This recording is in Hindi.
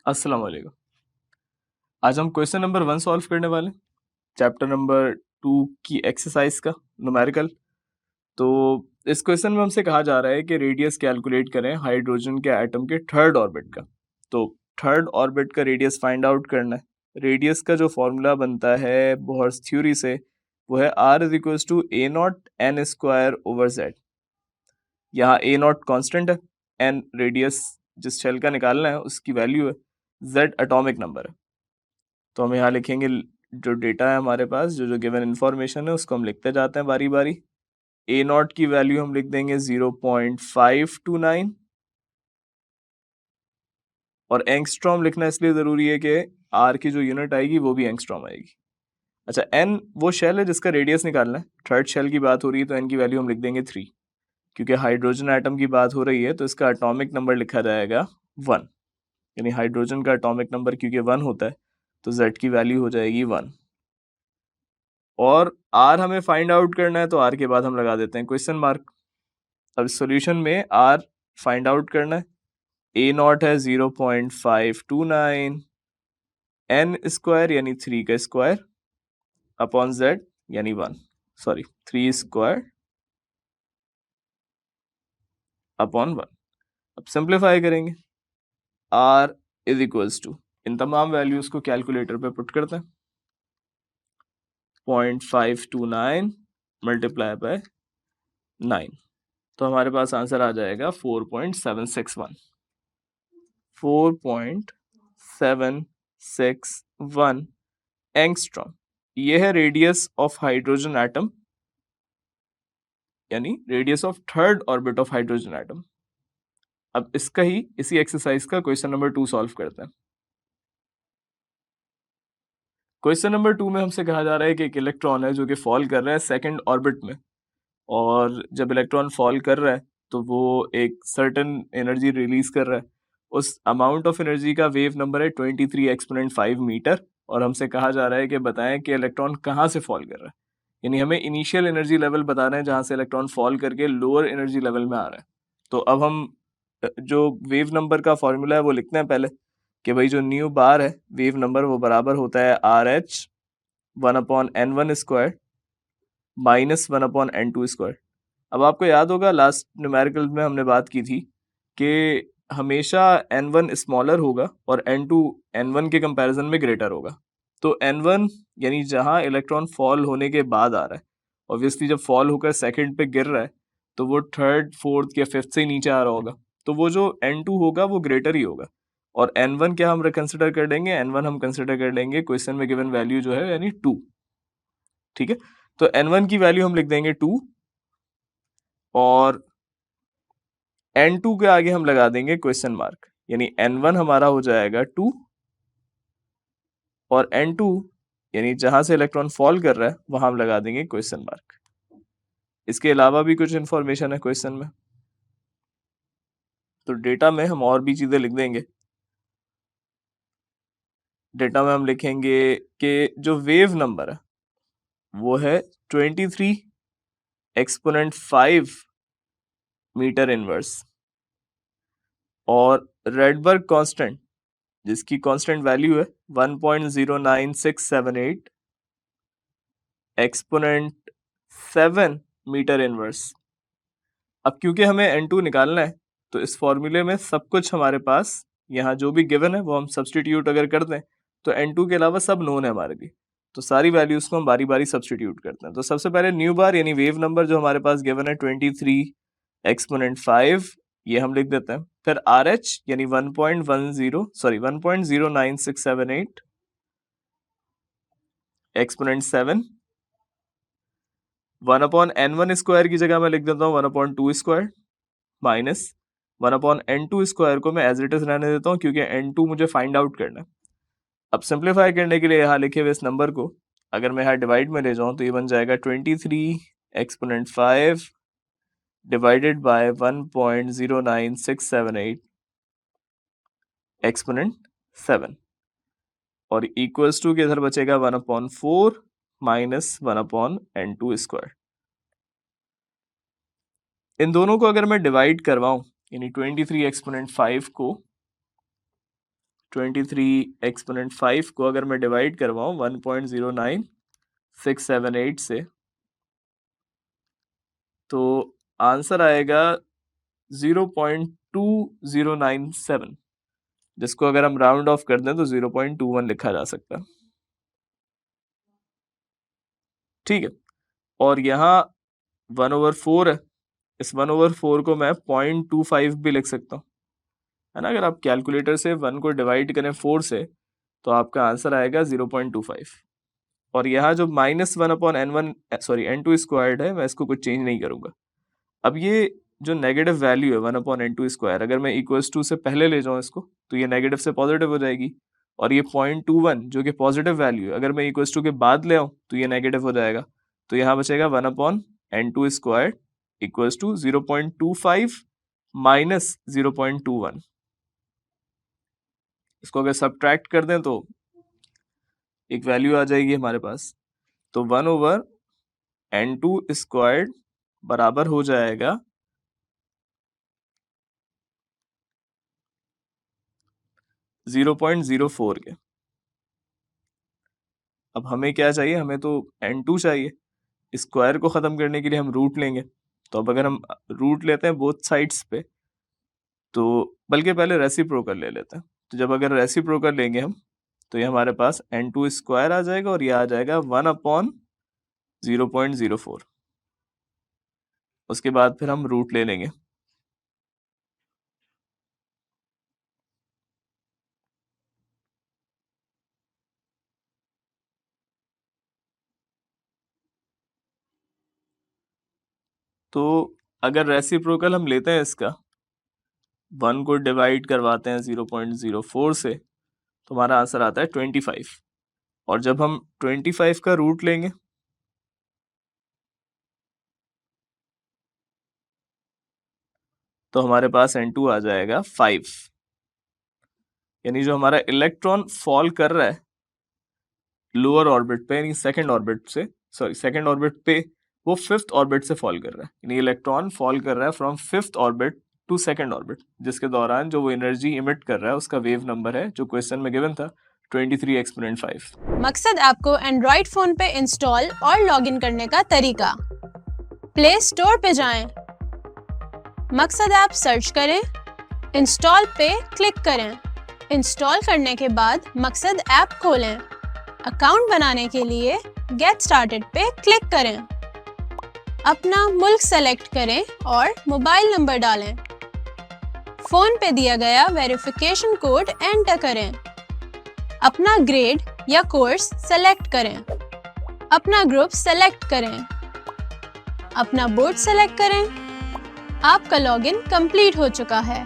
अस्सलाम वालेकुम। आज हम क्वेश्चन नंबर 1 सॉल्व करने वाले हैं, चैप्टर नंबर 2 की एक्सरसाइज का न्यूमेरिकल। तो इस क्वेश्चन में हमसे कहा जा रहा है कि रेडियस कैलकुलेट करें हाइड्रोजन के एटम के थर्ड ऑर्बिट का। तो थर्ड ऑर्बिट का रेडियस फाइंड आउट करना है। रेडियस का जो फॉर्मूला बनता है बोहर्स थ्योरी से वो है r is equals to A naught N square over Z. यहाँ ए नॉट कॉन्स्टेंट है, एन रेडियस जिस शेल का निकालना है उसकी वैल्यू है, जेड एटॉमिक नंबर है। तो हम यहाँ लिखेंगे जो डेटा है हमारे पास, जो गिवन इन्फॉर्मेशन है उसको हम लिखते जाते हैं बारी बारी। ए नॉट की वैल्यू हम लिख देंगे 0.529 और एंगस्ट्रॉम लिखना इसलिए ज़रूरी है कि आर की जो यूनिट आएगी वो भी एंगस्ट्रॉम आएगी। अच्छा, एन वो शेल है जिसका रेडियस निकालना है। थर्ड शेल की बात हो रही है तो एन की वैल्यू हम लिख देंगे 3। क्योंकि हाइड्रोजन एटम की बात हो रही है तो इसका एटॉमिक नंबर लिखा जाएगा 1, यानी हाइड्रोजन का एटॉमिक नंबर क्योंकि 1 होता है तो जेड की वैल्यू हो जाएगी 1। और आर हमें फाइंड आउट करना है तो आर के बाद हम लगा देते हैं क्वेश्चन मार्क। अब सॉल्यूशन में आर फाइंड आउट करना है। ए नॉट है 0.529, एन स्क्वायर यानी 3 का स्क्वायर अपॉन जेड यानी 1, सॉरी 3 स्क्वायर अपॉन 1। अब सिंप्लीफाई करेंगे। आर इज इक्वल्स टू, इन तमाम वैल्यूज को कैलकुलेटर पे पुट करते हैं। 0.529 मल्टीप्लाई बाय 9, तो हमारे पास आंसर आ जाएगा 4.761। 4.761 एंगस्ट्रॉम। ये है रेडियस ऑफ हाइड्रोजन एटम, यानी radius of third orbit of hydrogen atom. अब इसका ही इसी एक्सरसाइज का क्वेश्चन नंबर 2 सॉल्व करते हैं। क्वेश्चन नंबर 2 में हमसे कहा जा रहा है कि एक इलेक्ट्रॉन है जो कि फॉल कर रहा है सेकंड ऑर्बिट में, और जब इलेक्ट्रॉन फॉल कर रहा है तो वो एक सर्टेन एनर्जी रिलीज कर रहा है। उस अमाउंट ऑफ एनर्जी का वेव नंबर है 23 एक्सपोनेंट 5 मीटर, और हमसे कहा जा रहा है कि बताएं कि इलेक्ट्रॉन कहाँ से फॉल कर रहा है। यानी हमें इनिशियल एनर्जी लेवल बताना है जहाँ से इलेक्ट्रॉन फॉल करके लोअर एनर्जी लेवल में आ रहा है। तो अब हम जो वेव नंबर का फॉर्मूला है वो लिखते हैं पहले, कि भाई जो न्यू बार है वेव नंबर वो बराबर होता है RH 1/n1 square minus 1/n2 square. अब आपको याद होगा लास्ट न्यूमेरिकल में हमने बात की थी कि हमेशा n1 स्मॉलर होगा और n2 n1 के कंपैरिजन में ग्रेटर होगा। तो n1 यानी जहां इलेक्ट्रॉन फॉल होने के बाद आ रहा है, ऑब्वियसली जब फॉल होकर सेकंड पे गिर रहा है तो वो थर्ड फोर्थ या फिफ्थ से ही नीचे आ रहा होगा, तो वो जो n2 होगा वो ग्रेटर ही होगा। और n1 क्या हम कंसिडर कर लेंगे, n1 हम कंसिडर कर लेंगे क्वेश्चन में गिवन वैल्यू जो है यानी 2। ठीक है, तो n1 की वैल्यू हम लिख देंगे 2, और n2 के आगे हम लगा देंगे क्वेश्चन मार्क, यानी n1 हमारा हो जाएगा 2 और n2 यानी जहां से इलेक्ट्रॉन फॉल कर रहा है वहां हम लगा देंगे क्वेश्चन मार्क। इसके अलावा भी कुछ इंफॉर्मेशन है क्वेश्चन में, तो डेटा में हम और भी चीजें लिख देंगे। डेटा में हम लिखेंगे कि जो वेव नंबर है वो है 23 एक्सपोनेंट 5 मीटर इनवर्स, और रेडबर्ग कांस्टेंट जिसकी कांस्टेंट वैल्यू है 1.09678 एक्सपोनेंट 7 मीटर इनवर्स। अब क्योंकि हमें n2 निकालना है तो इस फॉर्मूले में सब कुछ हमारे पास यहाँ जो भी गिवन है वो हम सब्सटीट्यूट अगर कर दें तो n2 के अलावा सब नोन है हमारे लिए, तो सारी वैल्यूज को हम बारी बारी सब्सटीट्यूट करते हैं। तो सबसे पहले न्यू बार यानी वेव नंबर जो हमारे पास गिवन है 23 एक्सपोनेंट 5, ये हम लिख देते हैं। फिर RH यानी 1.09678 एक्सपोनेंट 7, 1/n1 स्क्वायर की जगह मैं लिख देता हूँ 1/2 स्क्वायर माइनस 1/n2 स्क्वायर को मैं एज इट इज रहने देता हूँ क्योंकि n2 मुझे फाइंड आउट करना है। अब सिंप्लीफाई करने के लिए यहाँ लिखे हुए इस नंबर को अगर मैं यहाँ डिवाइड में ले जाऊँ तो ये बन जाएगा 23 एक्सपोनेंट 5 डिवाइडेड बाय 1.09678 एक्सपोनेंट 7, और इक्वल्स टू के इधर बचेगा 1/4 माइनस 1/n2 स्क्वायर। इन दोनों को अगर मैं डिवाइड करवाऊं यानी 23 एक्सपोनेंट 5 को 23 एक्सपोनेंट 5 को अगर मैं डिवाइड करवाऊँ 1.09678 से, तो आंसर आएगा 0.2097, जिसको अगर हम राउंड ऑफ कर दें तो 0.21 लिखा जा सकता है। ठीक है, और यहाँ 1/4 है, इस 1/4 को मैं 0.25 भी लिख सकता हूँ, है ना। अगर आप कैलकुलेटर से 1 को डिवाइड करें 4 से तो आपका आंसर आएगा 0.25। और यहाँ जो -1/n2 स्क्वायर्ड है, मैं इसको कुछ चेंज नहीं करूँगा। अब ये जो नेगेटिव वैल्यू है 1/n2 स्क्वायर, अगर मैं इक्वल्स टू से पहले ले जाऊँ इसको, तो ये नेगेटिव से पॉजिटिव हो जाएगी। और ये 0.21 जो कि पॉजिटिव वैल्यू है, अगर मैं इक्वल्स टू के बाद ले आऊँ तो ये नेगेटिव हो जाएगा। तो यहाँ बचेगा 1/n2 square equals to 0.25 minus 0.21। इसको अगर सब्ट्रैक्ट कर दें तो एक वैल्यू आ जाएगी हमारे पास। तो 1/n2 स्क्वायर्ड बराबर हो जाएगा 0.04 के। अब हमें क्या चाहिए, हमें तो n2 चाहिए। स्क्वायर को ख़त्म करने के लिए हम रूट लेंगे। तो अब अगर हम रूट लेते हैं बोथ साइड्स पे, तो बल्कि पहले रेसिप्रोकल ले लेते हैं। तो जब अगर रेसिप्रोकल लेंगे हम, तो ये हमारे पास n2 स्क्वायर आ जाएगा और ये आ जाएगा 1/0.04। उसके बाद फिर हम रूट ले लेंगे। तो अगर रेसिप्रोकल हम लेते हैं इसका, 1 को डिवाइड करवाते हैं 0.04 से, तो हमारा आंसर आता है 25। और जब हम 25 का रूट लेंगे तो हमारे पास n2 आ जाएगा 5। यानी जो हमारा इलेक्ट्रॉन फॉल कर रहा है लोअर ऑर्बिट पे, यानी सेकंड ऑर्बिट पे, वो 5th ऑर्बिट से फॉल कर रहा है। यानी इलेक्ट्रॉन फॉल कर रहा है from 5th orbit to second orbit, जिसके दौरान जो वो एनर्जी इमिट कर रहा है उसका वेव नंबर है जो क्वेश्चन में गिवन था 23 एक्सपोनेंट 5। मकसद आपको एंड्रॉइड फोन पे इंस्टॉल और लॉगिन करने का तरीका। प्ले स्टोर पे जाएं, मकसद ऐप सर्च करें, इंस्टॉल पे क्लिक करें। इंस्टॉल करने के बाद मकसद ऐप खोलें। अकाउंट बनाने के लिए गेट स्टार्टेड पे क्लिक करें। अपना मुल्क सेलेक्ट करें और मोबाइल नंबर डालें। फोन पे दिया गया वेरिफिकेशन कोड एंटर करें। अपना ग्रेड या कोर्स सेलेक्ट करें। अपना ग्रुप सेलेक्ट करें। अपना बोर्ड सेलेक्ट करें। आपका लॉगिन कंप्लीट हो चुका है।